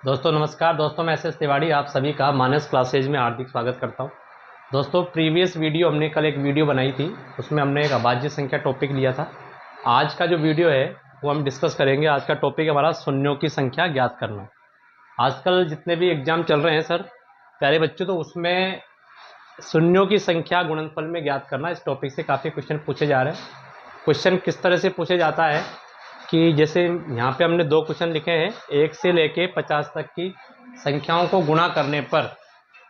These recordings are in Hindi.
दोस्तों नमस्कार। दोस्तों मैं एस तिवारी आप सभी का मानस क्लासेज में हार्दिक स्वागत करता हूं। दोस्तों प्रीवियस वीडियो हमने कल एक वीडियो बनाई थी, उसमें हमने एक अभाज्य संख्या टॉपिक लिया था। आज का जो वीडियो है वो हम डिस्कस करेंगे। आज का टॉपिक है हमारा शून्यों की संख्या ज्ञात करना। आजकल जितने भी एग्जाम चल रहे हैं सर प्यारे बच्चों, तो उसमें शून्यों की संख्या गुणनफल में ज्ञात करना, इस टॉपिक से काफ़ी क्वेश्चन पूछे जा रहे हैं। क्वेश्चन किस तरह से पूछे जाता है कि जैसे यहाँ पे हमने 2 क्वेश्चन लिखे हैं, 1 से लेके 50 तक की संख्याओं को गुणा करने पर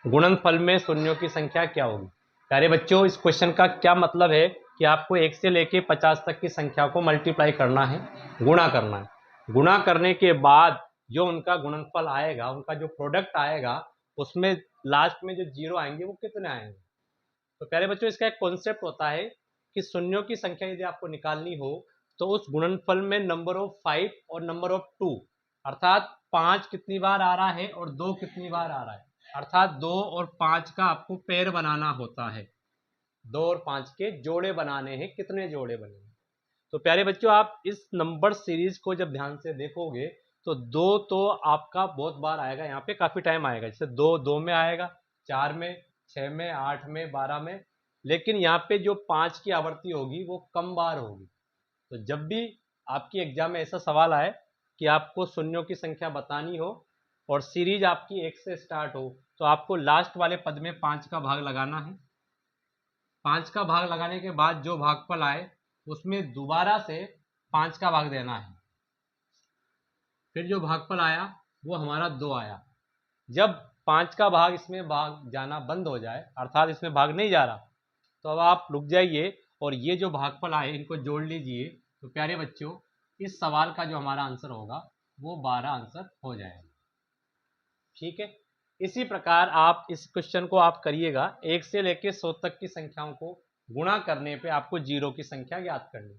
गुणनफल में शून्यों की संख्या क्या होगी। प्यारे बच्चों, इस क्वेश्चन का क्या मतलब है कि आपको 1 से लेके 50 तक की संख्या को मल्टीप्लाई करना है, गुणा करना है। गुणा करने के बाद जो उनका गुणनफल आएगा, उनका जो प्रोडक्ट आएगा, उसमें लास्ट में जो जीरो आएंगे वो कितने आएंगे। तो प्यारे बच्चों, इसका एक कॉन्सेप्ट होता है कि शून्यों की संख्या यदि आपको निकालनी हो तो उस गुणनफल में नंबर ऑफ 5 और नंबर ऑफ 2, अर्थात 5 कितनी बार आ रहा है और 2 कितनी बार आ रहा है, अर्थात 2 और 5 का आपको पेयर बनाना होता है। 2 और 5 के जोड़े बनाने हैं। कितने जोड़े बनेंगे? तो प्यारे बच्चों, आप इस नंबर सीरीज को जब ध्यान से देखोगे तो 2 तो आपका बहुत बार आएगा, यहाँ पे काफी टाइम आएगा। जैसे 2 2 में आएगा, 4 में, 6 में, 8 में, 12 में। लेकिन यहाँ पे जो 5 की आवृत्ति होगी वो कम बार होगी। तो जब भी आपकी एग्जाम में ऐसा सवाल आए कि आपको शून्यों की संख्या बतानी हो और सीरीज आपकी 1 से स्टार्ट हो, तो आपको लास्ट वाले पद में 5 का भाग लगाना है। 5 का भाग लगाने के बाद जो भागफल आए उसमें दोबारा से 5 का भाग देना है। फिर जो भागफल आया वो हमारा 2 आया। जब 5 का भाग इसमें भाग जाना बंद हो जाए, अर्थात इसमें भाग नहीं जा रहा, तो अब आप रुक जाइए और ये जो भागफल आए इनको जोड़ लीजिए। तो प्यारे बच्चों, इस सवाल का जो हमारा आंसर होगा वो 12 आंसर हो जाएगा। ठीक है, इसी प्रकार आप इस क्वेश्चन को आप करिएगा। 1 से लेकर 100 तक की संख्याओं को गुणा करने पे आपको जीरो की संख्या ज्ञात करनी।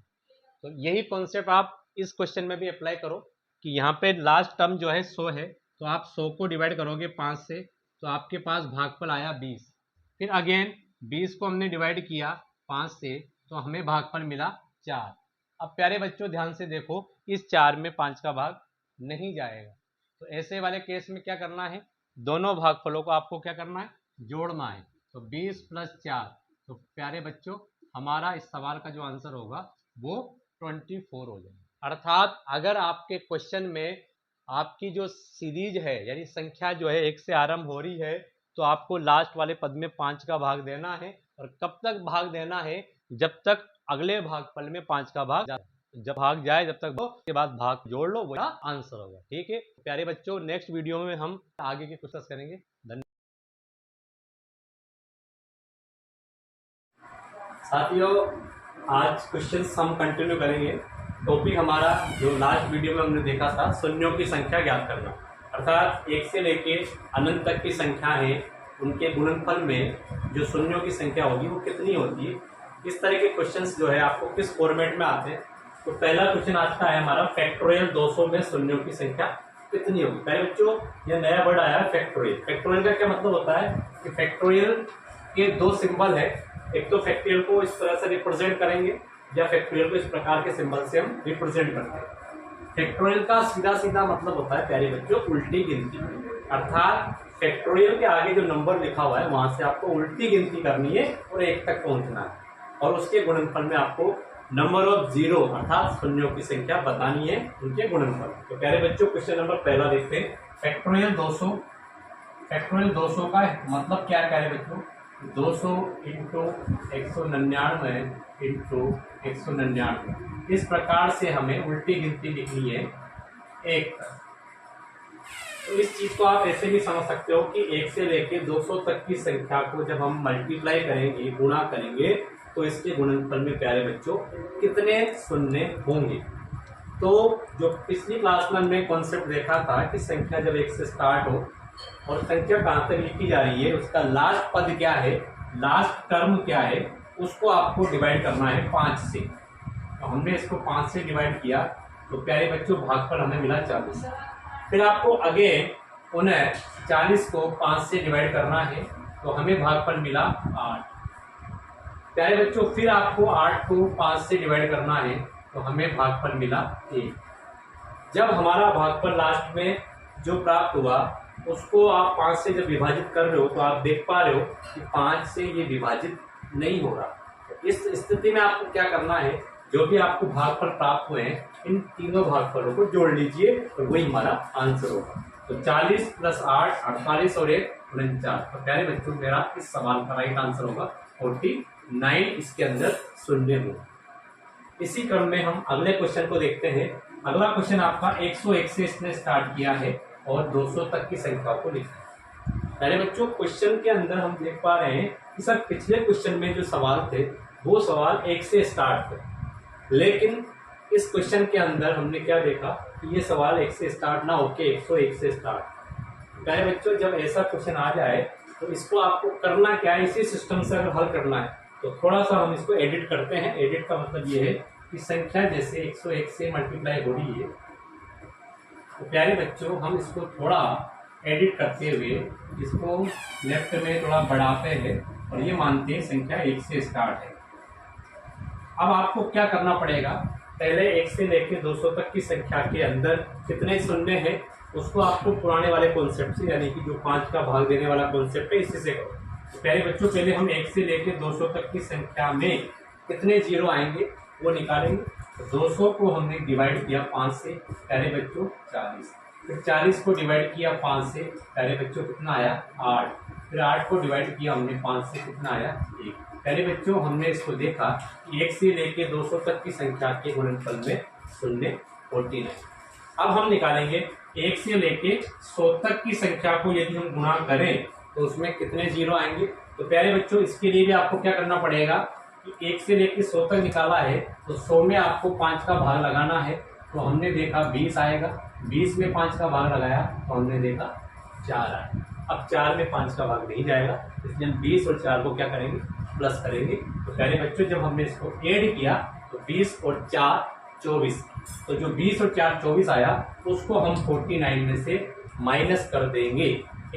तो यही कॉन्सेप्ट आप इस क्वेश्चन में भी अप्लाई करो कि यहाँ पे लास्ट टर्म जो है 100 है, तो आप 100 को डिवाइड करोगे 5 से, तो आपके पास भागफल आया 20। फिर अगेन 20 को हमने डिवाइड किया 5 से, तो हमें भागफल मिला 4। अब प्यारे बच्चों ध्यान से देखो, इस 4 में 5 का भाग नहीं जाएगा। तो ऐसे वाले केस में क्या करना है, दोनों भागफलों को आपको क्या करना है, जोड़ना है। तो 20 प्लस 4, तो प्यारे बच्चों हमारा इस सवाल का जो आंसर होगा वो 24 हो जाएगा। अर्थात अगर आपके क्वेश्चन में आपकी जो सीरीज है, यानी संख्या जो है 1 से आरंभ हो रही है, तो आपको लास्ट वाले पद में 5 का भाग देना है। और कब तक भाग देना है, जब तक अगले भागफल में 5 का भाग जब भाग जाए, जब तक के बाद भाग जोड़ लो, वो आंसर होगा। ठीक है प्यारे बच्चों, नेक्स्ट वीडियो में हम आगे की क्वेश्चन करेंगे। धन्यवाद साथियों। आज क्वेश्चन हम कंटिन्यू करेंगे। टॉपिक हमारा जो लास्ट वीडियो में हमने देखा था, शून्यों की संख्या ज्ञात करना, अर्थात 1 से लेके अनंत तक की संख्या है, उनके गुणनफल में जो शून्यों की संख्या होगी वो कितनी होती है। इस तरह के क्वेश्चंस जो है आपको किस फॉर्मेट में आते हैं। तो पहला क्वेश्चन आज का है हमारा, फैक्टोरियल 200 में शून्यों की संख्या कितनी होगी। पहले बच्चों यह नया वर्ड आया है फैक्टोरियल। फैक्टोरियल का क्या मतलब होता है कि फैक्टोरियल के 2 सिंबल है। एक तो फैक्टोरियल को इस तरह से रिप्रेजेंट करेंगे, या फैक्टोरियल को इस प्रकार के सिंबल से हम रिप्रेजेंट करते हैं। फैक्टोरियल का सीधा सीधा मतलब होता है प्यारे बच्चों उल्टी गिनती, अर्थात फैक्टोरियल के आगे जो नंबर लिखा हुआ है वहां से आपको उल्टी गिनती करनी है और 1 तक पहुंचना है, और उसके गुणनफल में आपको नंबर ऑफ जीरो अर्थात शून्यों की संख्या बतानी है, उनके गुणनफल। तो प्यारे बच्चों क्वेश्चन नंबर पहला देखते हैं, फैक्टोरियल 200। फैक्टोरियल 200 का मतलब क्या है प्यारे बच्चों, 200 इंटू 199 इंटू 199, इस प्रकार से हमें उल्टी गिनती लिखनी है 1 तक। तो इस चीज को आप ऐसे भी समझ सकते हो कि 1 से लेके 200 तक की संख्या को जब हम मल्टीप्लाई करेंगे, गुणा करेंगे, तो इसके गुणनफल में प्यारे बच्चों कितने शून्य होंगे। तो जो पिछली क्लास में हमने कॉन्सेप्ट देखा था कि संख्या जब 1 से स्टार्ट हो और संख्या कहाँ तक लिखी जा रही है, उसका लास्ट पद क्या है, लास्ट टर्म क्या है, उसको आपको डिवाइड करना है 5 से। तो हमने इसको 5 से डिवाइड किया, तो प्यारे बच्चों भागफल हमें मिला 40। फिर आपको अगेन उन्हें 40 को 5 से डिवाइड करना है, तो हमें भागफल मिला 8। प्यारे बच्चों फिर आपको 8 को 5 से डिवाइड करना है, तो हमें भागफल मिला 1। जब हमारा भागफल लास्ट में जो प्राप्त हुआ उसको आप 5 से जब विभाजित कर रहे हो तो आप देख पा रहे हो कि 5 से ये विभाजित नहीं हो रहा। तो इस स्थिति में आपको क्या करना है, जो भी आपको भागफल प्राप्त हुए हैं इन तीनों भागफलों को जोड़ लीजिए और वही हमारा आंसर होगा। तो 40 + 8 48 और 1 49। तो प्यारे बच्चों मेरा इस सवाल का राइट आंसर होगा 49, इसके अंदर शून्य होगा। इसी क्रम में हम अगले क्वेश्चन को देखते हैं। अगला क्वेश्चन आपका 101 से इसने स्टार्ट किया है और 200 तक की संख्या को लिखा। पहले बच्चों क्वेश्चन के अंदर हम देख पा रहे हैं कि सर पिछले क्वेश्चन में जो सवाल थे वो सवाल 1 से स्टार्ट थे, लेकिन इस क्वेश्चन के अंदर हमने क्या देखा कि ये सवाल 1 से स्टार्ट ना होके 101 से स्टार्ट। पहले बच्चों जब ऐसा क्वेश्चन आ जाए तो इसको आपको करना क्या है, इसी सिस्टम से अगर हल करना है तो थोड़ा सा हम इसको एडिट करते हैं। एडिट का मतलब ये है कि संख्या जैसे 101 से मल्टीप्लाई हो रही है तो प्यारे बच्चों हम इसको थोड़ा एडिट करते हुए इसको लेफ्ट में थोड़ा बढ़ाते हैं और ये मानते हैं संख्या 1 से स्टार्ट है। अब आपको क्या करना पड़ेगा, पहले 1 से लेकर 200 तक की संख्या के अंदर कितने शून्य है उसको आपको पुराने वाले कॉन्सेप्ट से, यानी कि जो 5 का भाग देने वाला कॉन्सेप्ट है, इसी से करो। तो प्यारे बच्चों पहले हम 1 से लेकर 200 तक की संख्या में कितने जीरो आएंगे वो निकालेंगे। तो 200 को हमने डिवाइड किया 5 से, प्यारे बच्चों 40। फिर 40 को डिवाइड किया 5 से, प्यारे बच्चों कितना आया 8। फिर 8 को डिवाइड किया हमने 5 से, कितना आया 1। प्यारे बच्चों हमने इसको देखा कि 1 से लेके 200 तक की संख्या के गुणनफल में शून्य 49। अब हम निकालेंगे 1 से लेके 100 तक की संख्या को यदि हम गुणा करें तो उसमें कितने जीरो आएंगे। तो प्यारे बच्चों इसके लिए भी आपको क्या करना पड़ेगा कि 1 से लेके 100 तक निकाला है तो 100 में आपको 5 का भाग लगाना है। तो हमने देखा 20 आएगा, 20 में 5 का भाग लगाया तो हमने देखा 4 आया। अब 4 में 5 का भाग नहीं जाएगा, इसलिए हम 20 और 4 को क्या करेंगे, प्लस करेंगे। तो प्यारे बच्चों जब हमने इसको ऐड किया तो 20 और 4 24, तो जो 20 और 4 24 आया उसको हम 49 में से माइनस कर देंगे।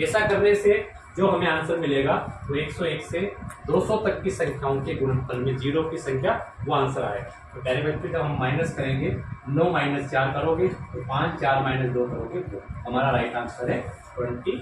ऐसा करने से जो हमें आंसर मिलेगा वो 101 से 200 तक की संख्याओं के गुणनफल में जीरो की संख्या वो आंसर आएगा। तो प्यारे बच्चों जब हम माइनस करेंगे 9 - 4 करोगे तो 5, 4 - 2 करोगे तो हमारा राइट आंसर है 25।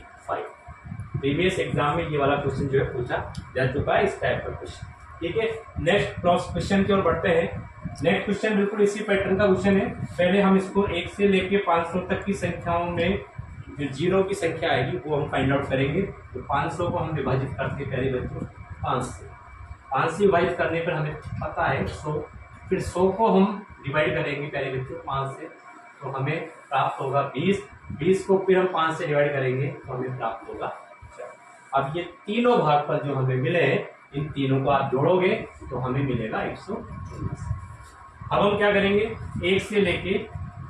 प्रीवियस एग्जाम में ये वाला क्वेश्चन जो है पूछा जा चुका है, इस टाइप का क्वेश्चन। ठीक है, नेक्स्ट क्रॉस क्वेश्चन की ओर बढ़ते हैं। नेक्स्ट क्वेश्चन बिल्कुल इसी पैटर्न का क्वेश्चन है। पहले हम इसको 1 से लेके 500 तक की संख्याओं में जो जीरो की संख्या आएगी वो हम फाइंड आउट करेंगे। तो 500 को हम विभाजित करके प्यारे बच्चों 5 से विभाजित करने पर हमें पता है 100। फिर 100 को हम डिवाइड करेंगे प्यारे बच्चों 5 से, तो हमें प्राप्त होगा 20 को फिर हम 5 से डिवाइड करेंगे तो हमें प्राप्त होगा 4। अब ये तीनों भागफल जो हमें मिले हैं इन तीनों को आप जोड़ोगे तो हमें मिलेगा 119। अब हम क्या करेंगे, 1 से लेके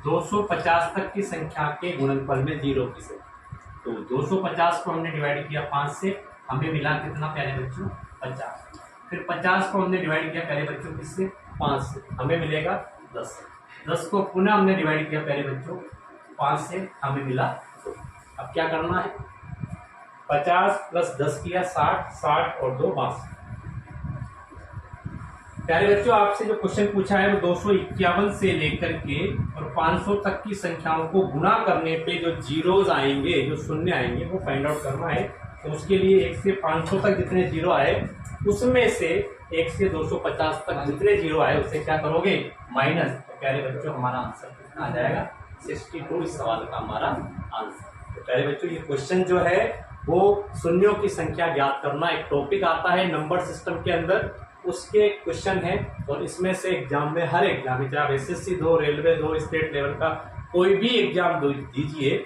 250 तक की संख्या के गुणनफल में जीरो की संख्या। तो 250 को हमने डिवाइड किया 5 से, हमें मिला कितना प्यारे बच्चों 50। फिर 50 को हमने डिवाइड किया प्यारे बच्चों किससे, 5 से, हमें मिलेगा 10। 10 को पुनः हमने डिवाइड किया प्यारे बच्चों 5 से, हमें मिला 2। अब क्या करना है, 50 + 10 किया 60, 60 और 2 62। प्यारे बच्चों आपसे जो क्वेश्चन पूछा है वो 251 से लेकर के और 500 तक की संख्याओं को गुणा करने पे जो जीरोज आएंगे, जो शून्य आएंगे वो फाइंड आउट करना है। तो उसके लिए 1 से 500 तक जितने जीरो आए उसमें से 1 से 250 तक जितने जीरो आए उससे क्या करोगे, माइनस। तो प्यारे बच्चों हमारा आंसर कितना आ जाएगा, 62 इस सवाल का हमारा आंसर। तो प्यारे बच्चों ये क्वेश्चन जो है वो शून्यों की संख्या ज्ञात करना एक टॉपिक आता है नंबर सिस्टम के अंदर, उसके क्वेश्चन है। और इसमें से एग्जाम में हर एग्जाम में चाहे SSC दो, रेलवे दो, स्टेट लेवल का कोई भी एग्जाम दीजिए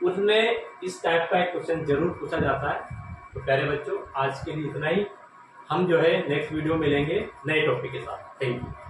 उसमें इस टाइप का एक क्वेश्चन जरूर पूछा जाता है। तो प्यारे बच्चों आज के लिए इतना ही, हम जो है नेक्स्ट वीडियो मिलेंगे नए टॉपिक के साथ। Thank you.